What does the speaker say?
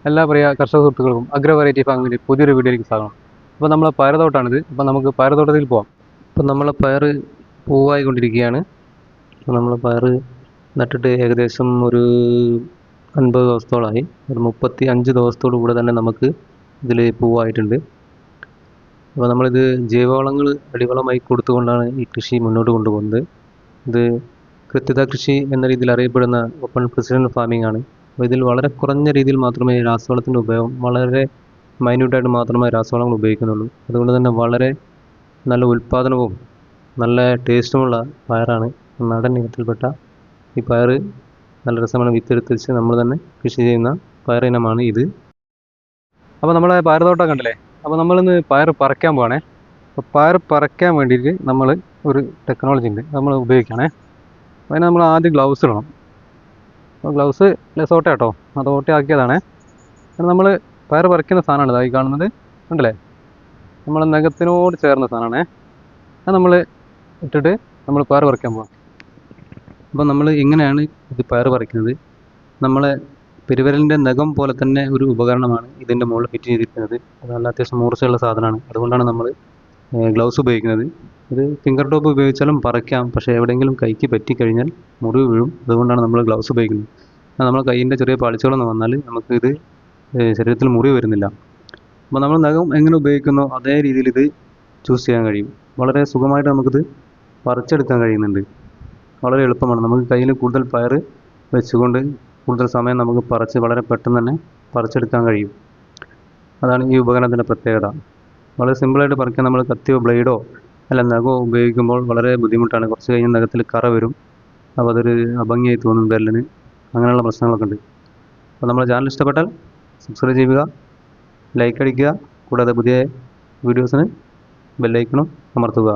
എല്ലാ പ്രിയ കർഷക സുഹൃത്തുക്കൾക്കും അഗ്രോ വെറൈറ്റി ഫാമിൻ്റെ പുതിയൊരു വീഡിയോയിലേക്ക് സ്വാഗതം. അപ്പോൾ നമ്മളെ പയറുതോട്ടാണിത്. അപ്പോൾ നമുക്ക് പയറുതോട്ടത്തിൽ പോകാം. അപ്പോൾ നമ്മളെ പയർ പൂവായിക്കൊണ്ടിരിക്കുകയാണ്. അപ്പോൾ നമ്മൾ പയർ നട്ടിട്ട് ഏകദേശം ഒരു 50 ദിവസത്തോളമായി. ഒരു 35 ദിവസത്തോടു കൂടെ തന്നെ നമുക്ക് ഇതിൽ പൂവായിട്ടുണ്ട്. അപ്പോൾ നമ്മളിത് ജൈവവളങ്ങൾ അടിവളമായി കൊടുത്തുകൊണ്ടാണ് ഈ കൃഷി മുന്നോട്ട് കൊണ്ടുപോകുന്നത്. ഇത് കൃത്യത കൃഷി എന്ന രീതിയിൽ അറിയപ്പെടുന്ന ഓപ്പൺ പ്രിസിഷൻ ഫാമിംഗ് ആണ്. അപ്പോൾ ഇതിൽ വളരെ കുറഞ്ഞ രീതിയിൽ മാത്രമേ രാസവളത്തിൻ്റെ ഉപയോഗം, വളരെ മൈന്യൂട്ടായിട്ട് മാത്രമേ രാസവളങ്ങൾ ഉപയോഗിക്കുന്നുള്ളൂ. അതുകൊണ്ട് തന്നെ വളരെ നല്ല ഉൽപ്പാദനവും നല്ല ടേസ്റ്റുമുള്ള പയറാണ്. നാടൻ ഇനത്തിൽപ്പെട്ട ഈ പയർ നല്ല രസമാണ്. വിത്തെടുത്ത് വെച്ച് നമ്മൾ തന്നെ കൃഷി ചെയ്യുന്ന പയർ ഇനമാണ് ഇത്. അപ്പോൾ നമ്മളെ പയറുതോട്ടം കണ്ടില്ലേ. അപ്പോൾ നമ്മളിന്ന് പയർ പറിക്കാൻ പോവാണേ. അപ്പോൾ പയർ പറിക്കാൻ വേണ്ടിയിട്ട് നമ്മൾ ഒരു ടെക്നോളജി ഉണ്ട്, നമ്മൾ ഉപയോഗിക്കുകയാണേ. അതിന് നമ്മൾ ആദ്യം ഗ്ലൗസ് ഇടണം. അപ്പോൾ ഗ്ലൗസ് ലെസോട്ട കേട്ടോ, അത് ഓട്ടയാക്കിയതാണേ. നമ്മൾ പയർ പറിക്കുന്ന സാധനമാണ് ഇതായി കാണുന്നത്, കണ്ടില്ലേ. നമ്മൾ നഖത്തിനോട് ചേർന്ന സാധനമാണേ. അത് നമ്മൾ ഇട്ടിട്ട് നമ്മൾ പയർ പറിക്കാൻ പോകാം. അപ്പോൾ നമ്മൾ എങ്ങനെയാണ് ഇത് പയർ പറിക്കുന്നത്? നമ്മളെ പെരുവിരലിൻ്റെ നഖം പോലെ തന്നെ ഒരു ഉപകരണമാണ് ഇതിൻ്റെ മുകളിൽ ഫിറ്റ് ചെയ്തിരിക്കുന്നത്. അത് നല്ല അത്യാവശ്യം മൂർച്ചയുള്ള സാധനമാണ്. അതുകൊണ്ടാണ് നമ്മൾ ഗ്ലൗസ് ഉപയോഗിക്കുന്നത്. ഇത് ഫിംഗർ ടോപ്പ് ഉപയോഗിച്ചാലും പറിക്കാം, പക്ഷേ എവിടെയെങ്കിലും കൈക്ക് പറ്റിക്കഴിഞ്ഞാൽ മുറിവ് വീഴും. അതുകൊണ്ടാണ് നമ്മൾ ഗ്ലൗസ് ഉപയോഗിക്കുന്നത്. നമ്മൾ കൈയിൻ്റെ ചെറിയ പാളിച്ചകളൊന്നും വന്നാൽ നമുക്ക് ഇത് ശരീരത്തിൽ മുറിവ് വരുന്നില്ല. അപ്പോൾ നമ്മൾ നഖം എങ്ങനെ ഉപയോഗിക്കുന്നോ അതേ രീതിയിൽ ഇത് ചൂസ് ചെയ്യാൻ കഴിയും. വളരെ സുഖമായിട്ട് നമുക്കിത് പറിച്ചെടുക്കാൻ കഴിയുന്നുണ്ട്. വളരെ എളുപ്പമാണ്. നമുക്ക് കയ്യിൽ കൂടുതൽ പയർ വെച്ചുകൊണ്ട് കൂടുതൽ സമയം നമുക്ക് പറിച്ച് വളരെ പെട്ടെന്ന് തന്നെ പറിച്ചെടുക്കാൻ കഴിയും. അതാണ് ഈ ഉപകരണത്തിൻ്റെ പ്രത്യേകത. വളരെ സിമ്പിളായിട്ട് പറിക്കാൻ നമ്മൾ കത്തിയോ ബ്ലേഡോ അല്ല നഖമോ ഉപയോഗിക്കുമ്പോൾ വളരെ ബുദ്ധിമുട്ടാണ്. കുറച്ച് കഴിഞ്ഞ് നഖത്തിൽ കറ വരും. അപ്പോൾ അതൊരു അഭംഗിയായി തോന്നും വിരലിന്. അങ്ങനെയുള്ള പ്രശ്നങ്ങളൊക്കെ ഉണ്ട്. അപ്പോൾ നമ്മുടെ ചാനൽ ഇഷ്ടപ്പെട്ടാൽ സബ്സ്ക്രൈബ് ചെയ്യുക, ലൈക്ക് അടിക്കുക. കൂടാതെ പുതിയ വീഡിയോസിന് ബെല്ലൈക്കണും അമർത്തുക.